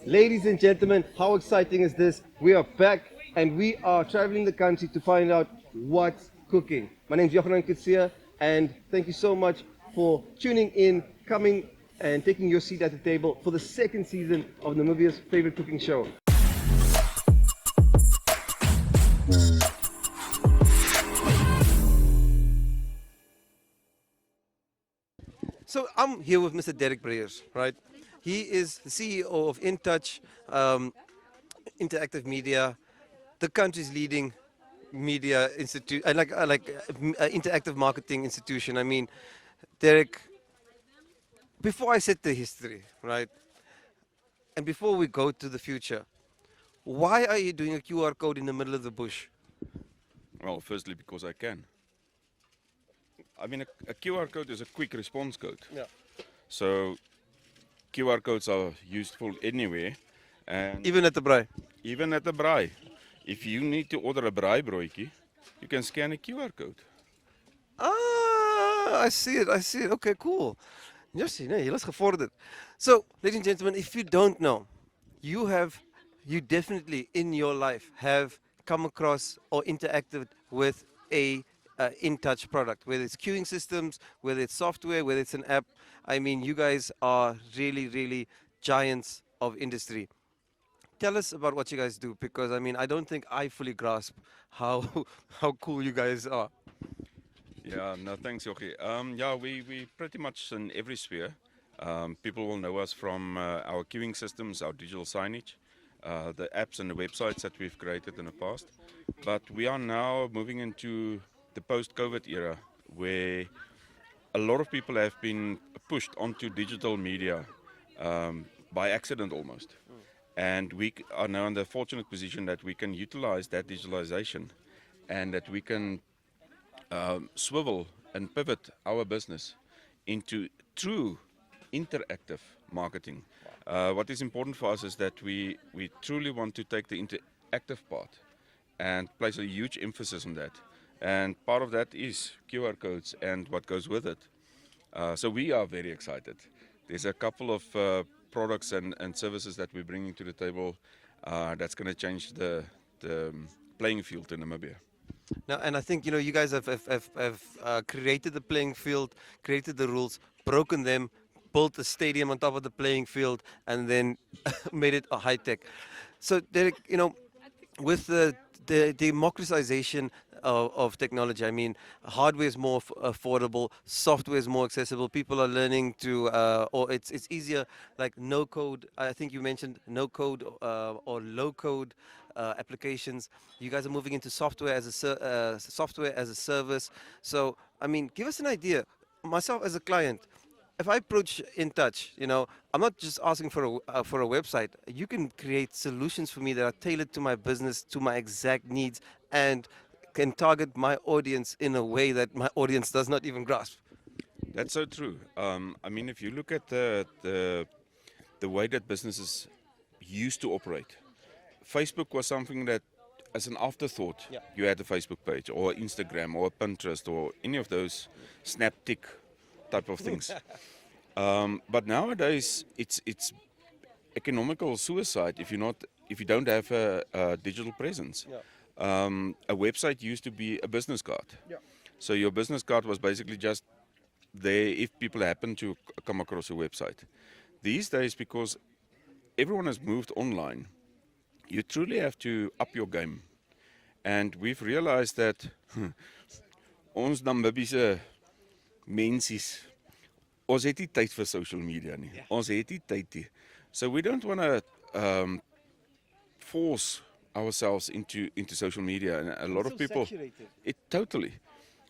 Ladies and gentlemen, how exciting is this? We are back and we are traveling the country to find out what's cooking. My name is Johan Kitsia and thank you so much for tuning in, coming and taking your seat at the table for the second season of Namibia's favorite cooking show. So I'm here with Mr. Derek Breyers, right? He is the CEO of InTouch Interactive Media, the country's leading media institute, interactive marketing institution. I mean, Derek, before I set the history, right, and before we go to the future, why are you doing a QR code in the middle of the bush? Well, firstly, because I can. I mean, a QR code is a quick response code. Yeah. So QR codes are useful anywhere. And Even at the braai. even at the braai. If you need to order a braai broodjie, you can scan a QR code. Ah, I see it. I see it. Okay, cool. Yes, jy is gevorderd. So, ladies and gentlemen, if you don't know, you definitely in your life have come across or interacted with a InTouch product, whether it's queuing systems, whether it's software, whether it's an app. I mean, you guys are really, really giants of industry. Tell us about what you guys do, because I mean, I don't think I fully grasp how how cool you guys are. Yeah, no, thanks, Jochie. Yeah, we pretty much in every sphere. People will know us from our queuing systems, our digital signage, the apps and the websites that we've created in the past. But we are now moving into the post-COVID era, where a lot of people have been pushed onto digital media by accident almost. And we are now in the fortunate position that we can utilize that digitalization and that we can swivel and pivot our business into true interactive marketing. What is important for us is that we truly want to take the interactive part and place a huge emphasis on that. And part of that is QR codes and what goes with it. So we are very excited. There's a couple of products and services that we're bringing to the table that's going to change the playing field in Namibia. Now, and I think you guys have created the playing field, created the rules, broken them, built a stadium on top of the playing field, and then made it a high tech. So, Derek, with the democratization of technology, I mean, hardware is more affordable, software is more accessible. People are learning to, or it's easier, like no code. I think you mentioned no code or low code applications. You guys are moving into software as a service. So, I mean, give us an idea. Myself as a client, if I approach InTouch, I'm not just asking for a website. You can create solutions for me that are tailored to my business, to my exact needs, and can target my audience in a way that my audience does not even grasp. That's so true. I mean, if you look at the way that businesses used to operate, Facebook was something that, as an afterthought, Yeah. you had a Facebook page or Instagram or Pinterest or any of those snap-tick type of things. But nowadays, it's economical suicide if you don't have a digital presence. Yeah. A website used to be a business card. Yeah. So your business card was basically just there if people happen to come across your website. These days, because everyone has moved online, you truly have to up your game. And we've realized that ons Namibiese mensies, ons het nie tyd vir social media nie. Yeah. Ons het nie tyd nie. So we don't want to force ourselves into social media, and a lot of people it totally.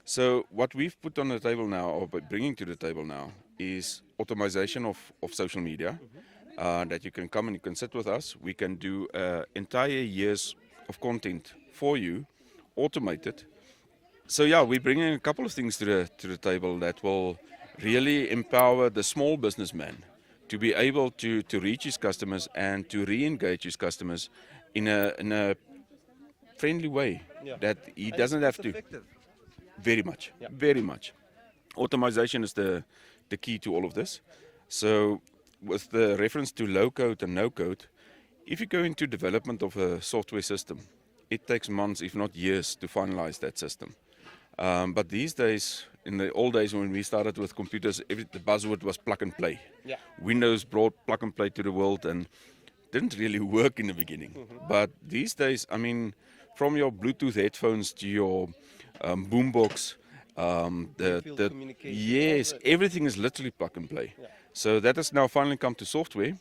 So what we've put on the table now, or bringing to the table now, is automation of social media. That you can come and you can sit with us. We can do entire years of content for you, automated. So yeah, we're bringing a couple of things to the table that will really empower the small businessman to be able to reach his customers and to re-engage his customers in a friendly way. Yeah. That he doesn't have to. Effective. Very much, Yeah. very much. Automation is the key to all of this. So with the reference to low code and no code, if you go into development of a software system, it takes months, if not years, to finalize that system. But these days, in the old days when we started with computers, the buzzword was plug and play. Yeah. Windows brought plug and play to the world and didn't really work in the beginning. But these days, I mean, from your Bluetooth headphones to your boombox, Field communication, yes, all that. everything is literally plug and play. Yeah. So that has now finally come to software,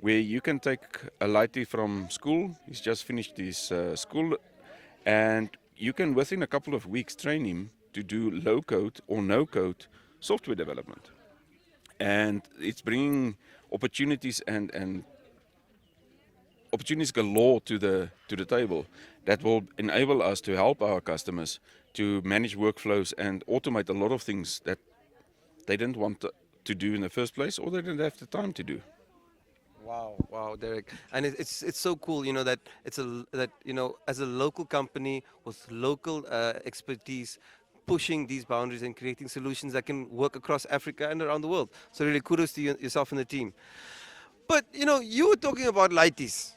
where you can take a lighty from school. He's just finished his school, and you can within a couple of weeks train him to do low code or no code software development, and it's bringing opportunities and opportunities galore to the table that will enable us to help our customers to manage workflows and automate a lot of things that they didn't want to do in the first place, or they didn't have the time to do. Wow, Derek, and it's so cool, you know, that as a local company with local expertise, pushing these boundaries and creating solutions that can work across Africa and around the world. So really, kudos to yourself and the team. But you know, you were talking about lighties,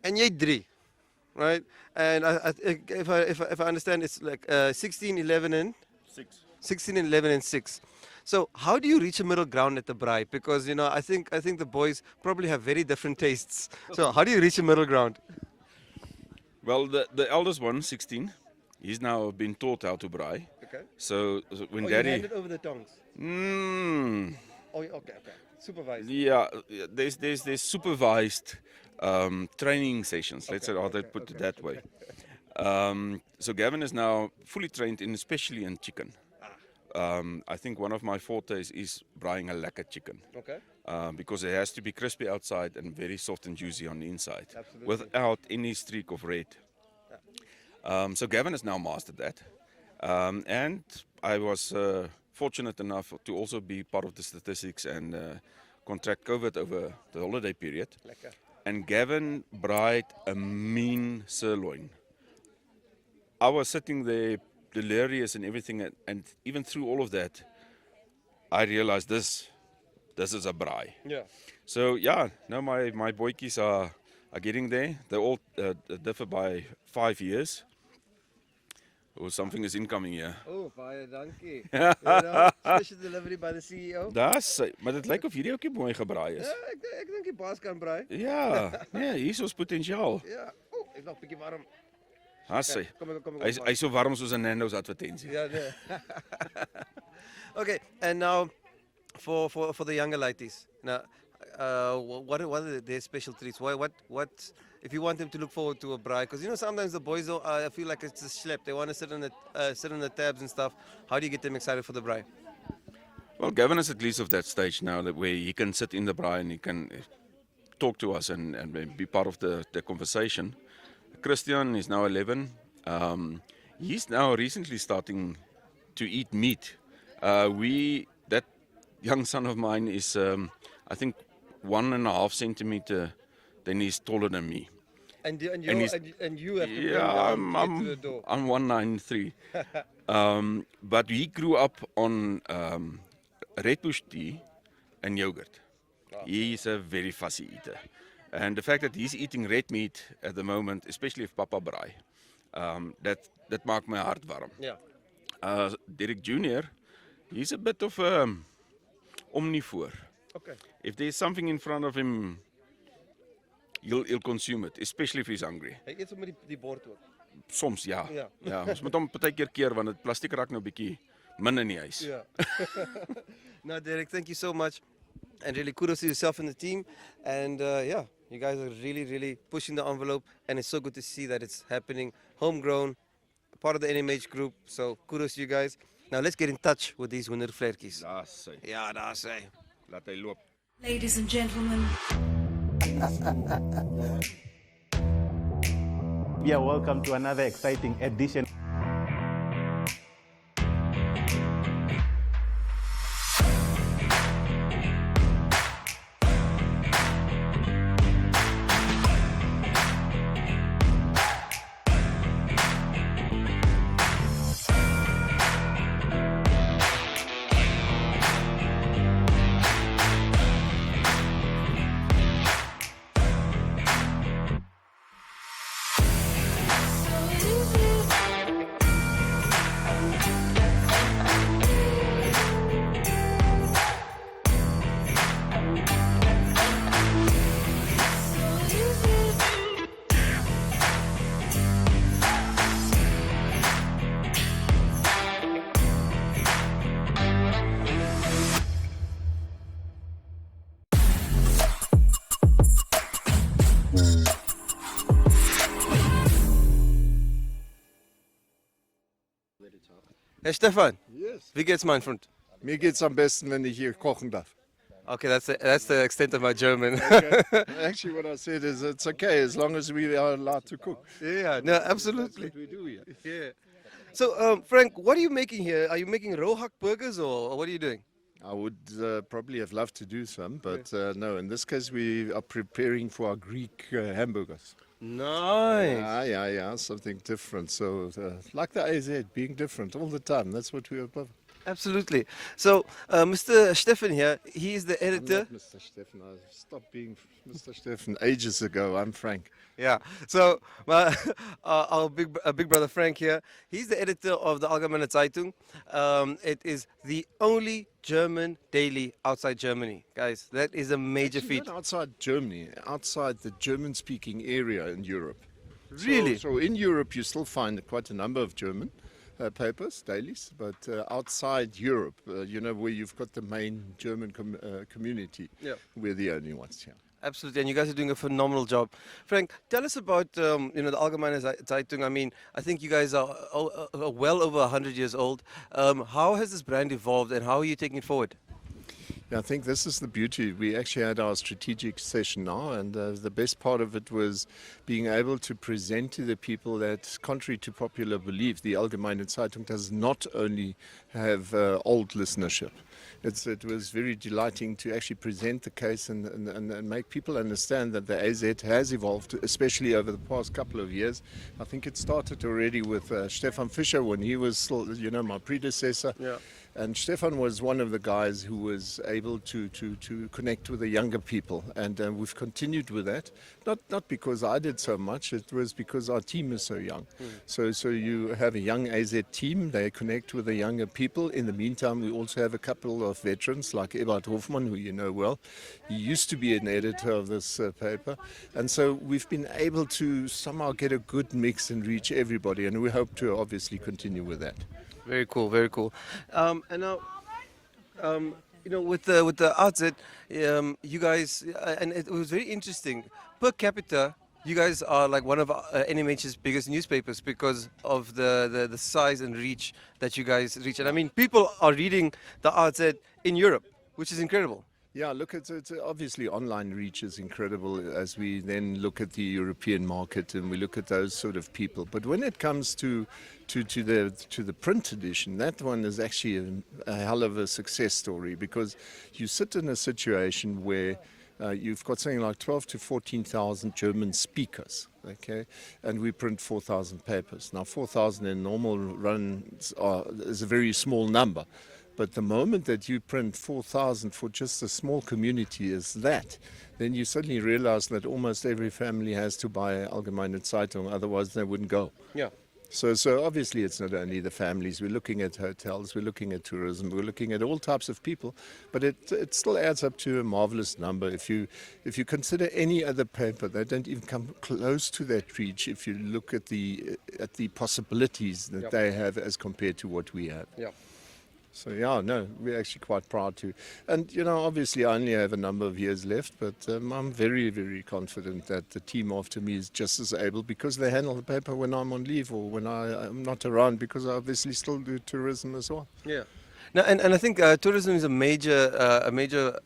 and you 3, right? And if I understand, it's like 16, 11, and 16 and 11 and 6. So how do you reach a middle ground at the braai? Because you know, I think the boys probably have very different tastes. So how do you reach a middle ground? Well, the eldest one, 16, he's now been taught how to braai. Okay. So when You daddy, handed over the tongs. Oh, okay. Supervised. yeah, there's supervised training sessions. Let's say, put it that way. So Gavin is now fully trained in, especially in chicken. I think one of my fortes is braaiing a lekker chicken. Okay. Because it has to be crispy outside and very soft and juicy on the inside, Absolutely. without any streak of red. So Gavin has now mastered that. And I was fortunate enough to also be part of the statistics and contract COVID over the holiday period. Lekker. And Gavin braaied a mean sirloin. I was sitting there delirious and everything, and even through all of that, I realized this is a braai. Yeah. So yeah, now my boykies are getting there. They all differ by 5 years. Or something is incoming here. Oh, baie dankie. You know, special delivery by the CEO. Maar dit lyk of hierdie ouetjie mooi gebraai is. Ja, ek dink die baas kan braai. Ja, nee, hier is ons potensiaal. Ja. Oh, is nog 'n bietjie warm. Hassy. Kom ek. Hy's so warm soos 'n Nando's advertensie. Yeah, yeah. Okay, and now for the younger lighties. Now, what are their special treats? What if you want them to look forward to a braai? Because you know sometimes the boys don't. I feel like it's a schlep. They want to sit on the tabs and stuff. How do you get them excited for the braai? Well, Gavin is at least of that stage now that where he can sit in the braai and he can talk to us and be part of the conversation. Christian is now 11. He's now recently starting to eat meat. That young son of mine is, I think, 1.5 centimeter. Then he's taller than me. And you have to Yeah, bring them to the door. I'm 193. But he grew up on red bush tea and yogurt. Wow. He's a very fussy eater. And the fact that he's eating red meat at the moment, especially if Papa braai, that maakt my heart warm. Yeah. Derek Jr., he's a bit of omnivore. Okay. If there's something in front of him, he'll consume it, especially if he's hungry. Hy eet sommer die bord ook. Soms ja. Ja. Ja, ons moet hom partykeer keer want dit plastiek raak nou bietjie min in die huis. Yeah. No, Derek, thank you so much. And really kudos to yourself and the team. And yeah, you guys are really, really pushing the envelope. And it's so good to see that it's happening homegrown, part of the NMH group. So kudos to you guys. Now let's get in touch with these wonderflertjies. Daar's sy. Ja, daar sê. Laat hy loop. Ladies and gentlemen, Yeah, welcome to another exciting edition. Hey Stefan, Yes. wie geht's mein Freund? Mir geht's am besten, wenn ich hier kochen darf. Okay, that's the extent of my German. Okay. Actually, what I said is it's okay as long as we are allowed to cook. Yeah, no, absolutely. That's what we do here. Yeah. So, Frank, what are you making here? Are you making rohack burgers or what are you doing? I would probably have loved to do some, but no, in this case, we are preparing for our Greek hamburgers. Nice. Yeah, something different. So, like the AZ, being different all the time. That's what we are above. Absolutely. So, Mr. Stefan here, he is the I'm editor. not Mr. Stefan. I stopped being Mr. Stefan ages ago. I'm Frank. Yeah. So, my, our big brother Frank here, he's the editor of the Allgemeine Zeitung. It is the only German daily outside Germany, guys. That is a major Actually, feat. not outside Germany, outside the German-speaking area in Europe. Really? So in Europe, you still find quite a number of German papers, dailies, but outside Europe, where you've got the main German community, Yeah. we're the only ones here. Absolutely, and you guys are doing a phenomenal job. Frank, tell us about the Allgemeine Zeitung. I mean, I think you guys are well over 100 years old. How has this brand evolved, and how are you taking it forward? Yeah, I think this is the beauty. We actually had our strategic session now, and the best part of it was being able to present to the people that, contrary to popular belief, the Allgemeine Zeitung does not only have old listenership. It was very delighting to actually present the case and make people understand that the AZ has evolved, especially over the past couple of years. I think it started already with Stefan Fischer when he was still, my predecessor. Yeah. And Stefan was one of the guys who was able to connect with the younger people, and we've continued with that. Not because I did so much; it was because our team is so young. So you have a young AZ team; they connect with the younger people. In the meantime, we also have a couple of veterans like Ebert Hofmann, who you know well. He used to be an editor of this paper, and so we've been able to somehow get a good mix and reach everybody, and we hope to obviously continue with that. Very cool, very cool. And now, with the outset, you guys, and it was very interesting. Per capita, you guys are like one of NMH's biggest newspapers because of the size and reach that you guys reach. And I mean, people are reading the outset in Europe, which is incredible. Yeah, look, it's obviously online reach is incredible as we then look at the European market and we look at those sort of people. But when it comes to the print edition, that one is actually a hell of a success story because you sit in a situation where you've got something like 12 to 14,000 German speakers, okay, and we print 4,000 papers. Now, 4,000 in normal runs is a very small number. But the moment that you print 4,000 for just a small community as that, then you suddenly realize that almost every family has to buy Allgemeine Zeitung, otherwise they wouldn't go. Yeah. So obviously it's not only the families, we're looking at hotels, we're looking at tourism, we're looking at all types of people, but it still adds up to a marvelous number. If you consider any other paper, they don't even come close to that reach if you look at the possibilities that they have as compared to what we have. Yeah. So yeah, no, we're actually quite proud to. And obviously I only have a number of years left, but I'm very, very confident that the team after me is just as able because they handle the paper when I'm on leave or when I'm not around because I obviously still do tourism as well. Yeah. Now, and I think tourism is a major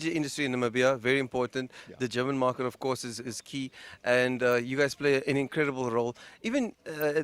industry in Namibia, very important. Yeah. The German market, of course, is key, and you guys play an incredible role. Even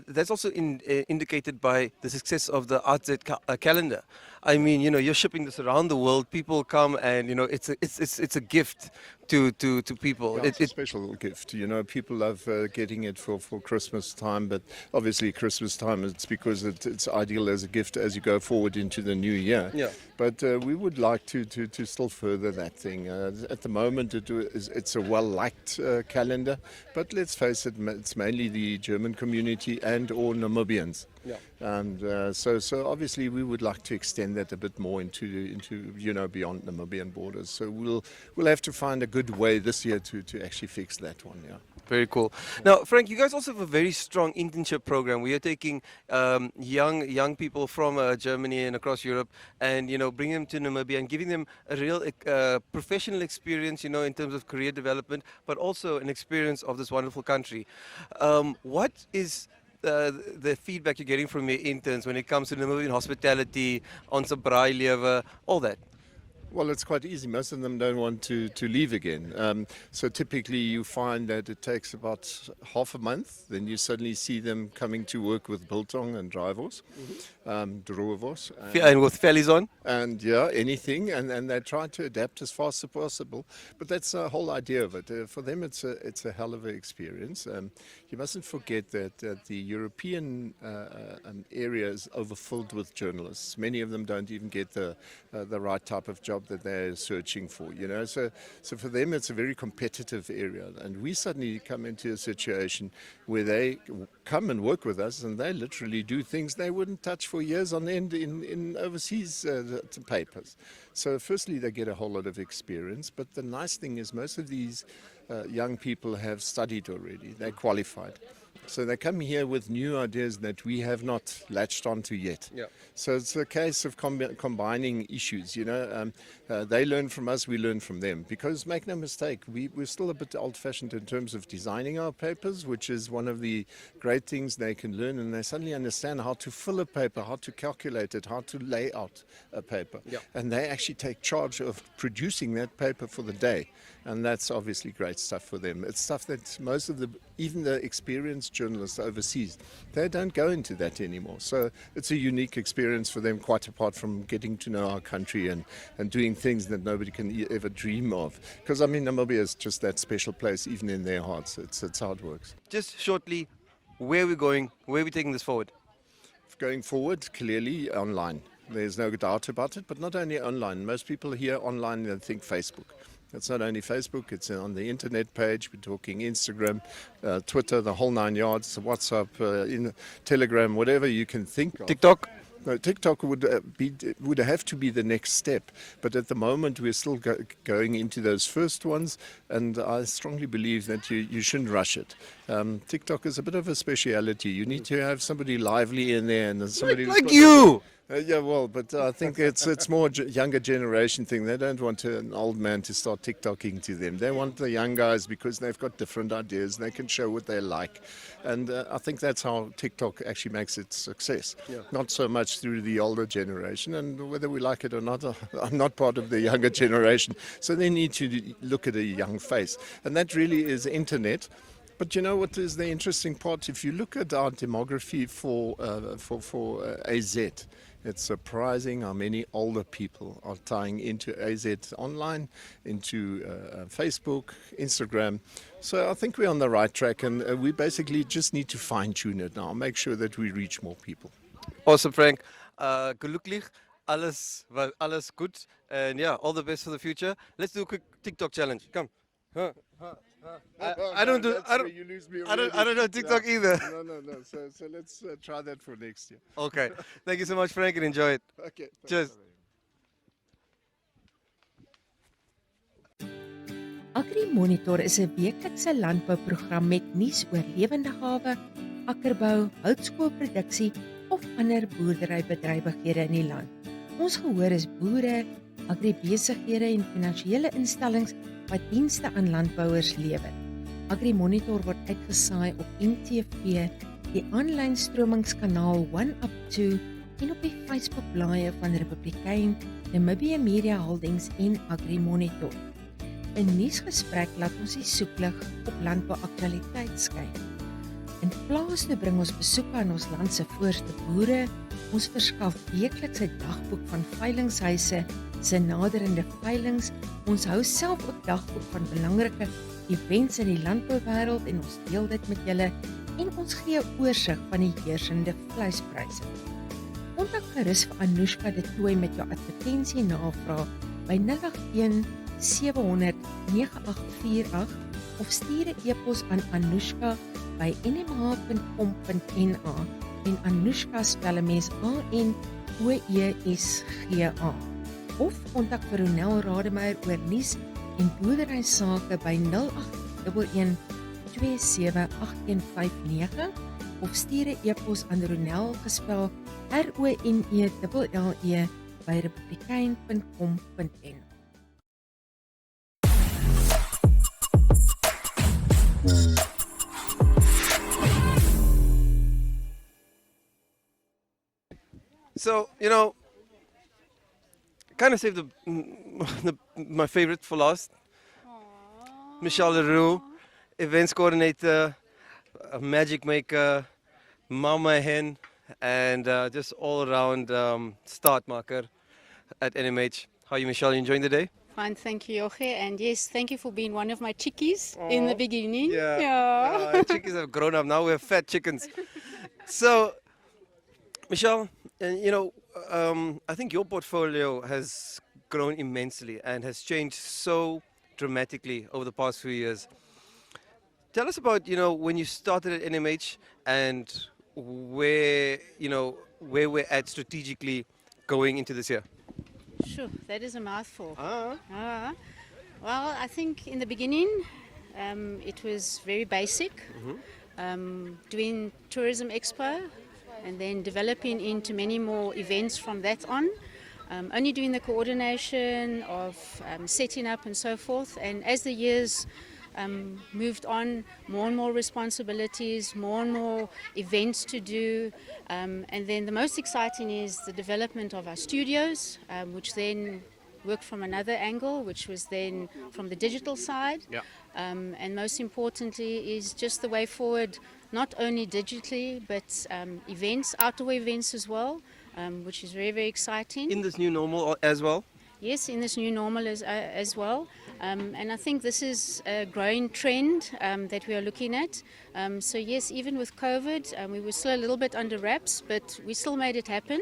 that's also indicated by the success of the AZ calendar. I mean, you're shipping this around the world. People come, and it's a gift to people. Yeah, it's a special gift. You know, people love getting it for Christmas time, but obviously Christmas time it's because it's ideal as a gift as you go forward into the new year. Yeah. But we would like to still further that thing. At the moment, it's a well-liked calendar, but let's face it, it's mainly the German community and or Namibians. Yeah. And so obviously we would like to extend that a bit more into beyond Namibian borders. So we'll have to find a good way this year to actually fix that one. Yeah. Very cool. Now, Frank, you guys also have a very strong internship program. We are taking young people from Germany and across Europe, and bringing them to Namibia and giving them a real professional experience, in terms of career development, but also an experience of this wonderful country. What is the feedback you're getting from your interns when it comes to Namibian hospitality, ons braai lewe, all that? Well, it's quite easy. Most of them don't want to leave again. So typically you find that it takes about half a month. Then you suddenly see them coming to work with biltong and drivers, droevos. And with fellies on? And yeah, anything. And they try to adapt as fast as possible. But that's the whole idea of it. For them, it's a hell of an experience. You mustn't forget that the European area is overfilled with journalists. Many of them don't even get the right type of job that they're searching for, So for them, it's a very competitive area. And we suddenly come into a situation where they come and work with us, and they literally do things they wouldn't touch for years on end in overseas papers. So firstly, they get a whole lot of experience. But the nice thing is most of these young people have studied already. They're qualified. So they come here with new ideas that we have not latched onto yet. Yeah. So it's a case of combining issues, They learn from us, we learn from them. Because make no mistake, we're still a bit old-fashioned in terms of designing our papers, which is one of the great things they can learn. And they suddenly understand how to fill a paper, how to calculate it, how to lay out a paper. Yeah. And they actually take charge of producing that paper for the day. And that's obviously great stuff for them. It's stuff that even the experienced journalists overseas, they don't go into that anymore. So it's a unique experience for them, quite apart from getting to know our country and doing things that nobody can ever dream of. Because, Namibia is just that special place, even in their hearts. It's how it works. Just shortly, where are we going? Where are we taking this forward? Going forward, clearly online. There's no doubt about it, but not only online. Most people here online, they think Facebook. It's not only Facebook, it's on the internet page. We're talking Instagram, Twitter, the whole 9 yards, WhatsApp, Telegram, whatever you can think of. TikTok? No, TikTok would have to be the next step. But at the moment, we're still going into those first ones. And I strongly believe that you shouldn't rush it. TikTok is a bit of a speciality. You need to have somebody lively in there. And somebody Like you! Yeah, well, but I think it's more younger generation thing. They don't want an old man to start TikToking to them. They want the young guys because they've got different ideas. They can show what they like. And I think that's how TikTok actually makes its success. Yeah. Not so much through the older generation. And whether we like it or not, I'm not part of the younger generation. So they need to look at a young face. And that really is internet. But you know what is the interesting part? If you look at our demography for AZ, it's surprising how many older people are tying into AZ online, into Facebook, Instagram. So I think we're on the right track, and we basically just need to fine-tune it now, make sure that we reach more people. Awesome, Frank. Gelukkig, alles goed. And yeah, all the best for the future. Let's do a quick TikTok challenge. Come. I don't know TikTok either. No. So let's try that for next year. Okay. Thank you so much, Frank, and enjoy it. Okay. Cheers. AgriMonitor is 'n weeklikse landbouprogram met nuus oor lewende hawe, akkerbou, houtskoolproduksie of ander boerderybedrywighede in die land. Ons gehoor is boere, agribesighede en finansiële instellings wat dienste aan landbouers lewer. AgriMonitor word uitgesaai op NTV, die aanlyn stromingskanaal 1up2 en op die Facebook-blaaie van Republikein, Namibia Media Holdings en AgriMonitor. 'n Nuusgesprek laat ons die soeklig op landbouaktualiteit skyn. In plaas toe bring ons besoeke aan ons land se voorste boere, ons verskaf weekliks 'n dagboek van veilinghuise se naderende veilings. Ons hou self ook dagboek van belangrike events in die landbouwêreld en ons deel dit met julle en ons gee 'n oorsig van die heersende vleispryse. Kontak gerus vir Anoushka de Tooy met jou advertensie navraag by 081 700 9848 of stuur 'n e-pos aan Anoushka by nmh.com.na en Anoushka spel 'n mens ANOESGA. Of kontak vir Ronel Rademeier oor nuus en boerdery sake by 0811 278159 of stuur 'n e-pos aan Ronel gespel RONELLE by republikein.com.na. So, kind of saved my favorite for last. Michelle Leroux, events coordinator, a magic maker, mama hen, and just all around start marker at NMH. How are you, Michelle? You enjoying the day? Fine, thank you, Jorge. And yes, thank you for being one of my chickies in the beginning. Chickens have grown up. Now we're fat chickens. So, Michelle, I think your portfolio has grown immensely and has changed so dramatically over the past few years. Tell us about, when you started at NMH and where we're at strategically going into this year. Sure, that is a mouthful. Well, I think in the beginning it was very basic, doing Tourism Expo and then developing into many more events from that on. Only doing the coordination of setting up and so forth. And as the years moved on, more and more responsibilities, more and more events to do. And then the most exciting is the development of our studios, which then worked from another angle, which was then from the digital side. Yeah. And most importantly is just the way forward, not only digitally, but events, outdoor events as well, which is very, very exciting. In this new normal as well? Yes, in this new normal as well. And I think this is a growing trend that we are looking at. So yes, even with COVID, we were still a little bit under wraps, but we still made it happen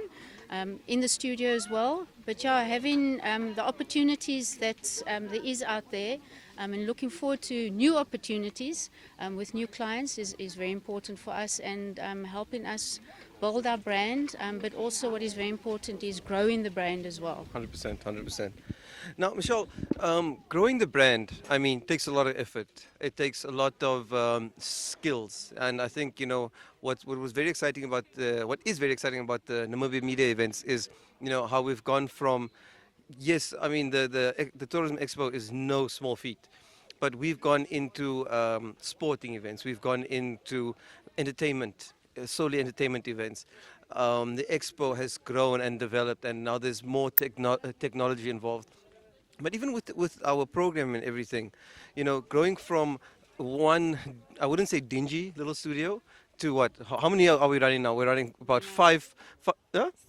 in the studio as well. But yeah, having the opportunities that there is out there and looking forward to new opportunities with new clients is very important for us and helping us build our brand, but also what is very important is growing the brand as well. 100%. Now, Michelle, growing the brand, takes a lot of effort. It takes a lot of skills, and I think what is very exciting about the Namibia Media events is how we've gone from the Tourism Expo is no small feat, but we've gone into sporting events, we've gone into entertainment. Solely entertainment events. The expo has grown and developed, and now there's more technology involved. But even with our program and everything, growing from one, I wouldn't say dingy little studio to what? How many are we running now? We're running about five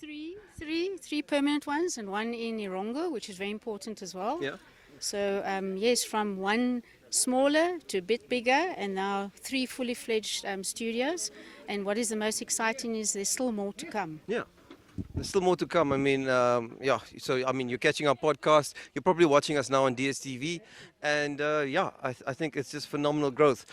Three permanent ones and one in Irongo, which is very important as well. Yeah. So yes, from one smaller to a bit bigger, and now 3 fully fledged studios. And what is the most exciting is there's still more to come. Yeah. There's still more to come. So you're catching our podcast. You're probably watching us now on DSTV, and I think it's just phenomenal growth.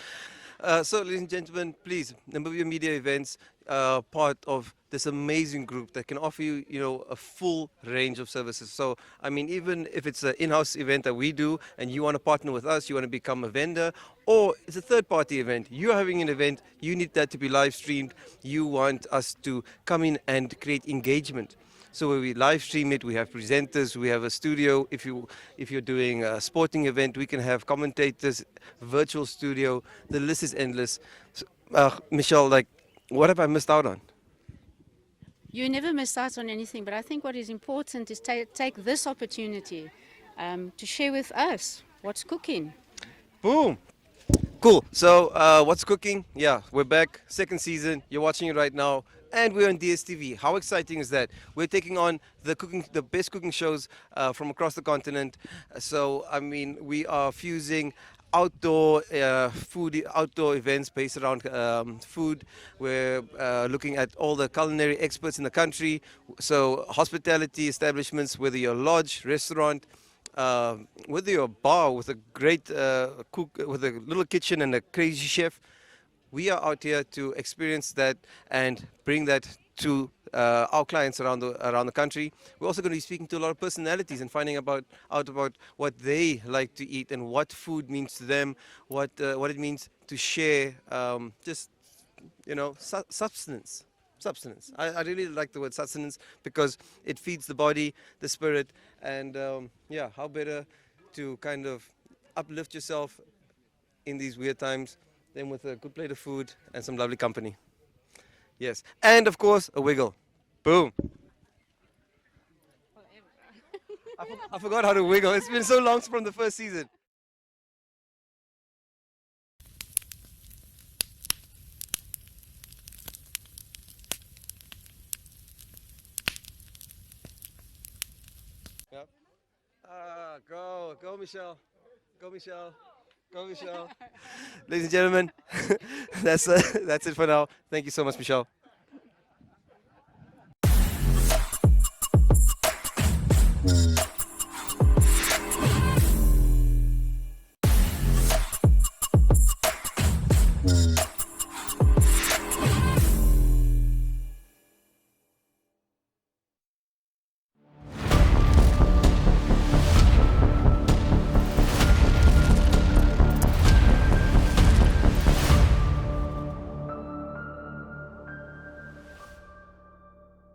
So, ladies and gentlemen, please, Namibia Media Events, part of this amazing group that can offer you, a full range of services. So, even if it's an in-house event that we do and you want to partner with us, you want to become a vendor, or it's a third-party event, you're having an event, you need that to be live streamed, you want us to come in and create engagement. So when we live stream it, we have presenters, we have a studio. If you're doing a sporting event, we can have commentators, virtual studio. The list is endless. So, Michelle, what have I missed out on? You never miss out on anything, but I think what is important is take this opportunity to share with us what's cooking. Boom. Cool. So what's cooking? Yeah, we're back. Second season. You're watching it right now. and we're on DSTV. How exciting is that? We're taking on the best cooking shows from across the continent. So, I mean, we are fusing outdoor outdoor events based around food. We're looking at all the culinary experts in the country. So, hospitality establishments, whether you're a lodge, restaurant, whether you're a bar with a great cook, with a little kitchen and a crazy chef, we are out here to experience that and bring that to our clients around the country. We're also going to be speaking to a lot of personalities and finding out about what they like to eat and what food means to them, what it means to share, just substance. Substance. I really like the word sustenance because it feeds the body, the spirit, and how better to kind of uplift yourself in these weird times than with a good plate of food and some lovely company. Yes, and of course a wiggle. Boom. I forgot how to wiggle. It's been so long from the first season. Yep. Go, Michelle. Go, Michelle. Go, Michelle. Ladies and gentlemen, that's it for now. Thank you so much, Michelle.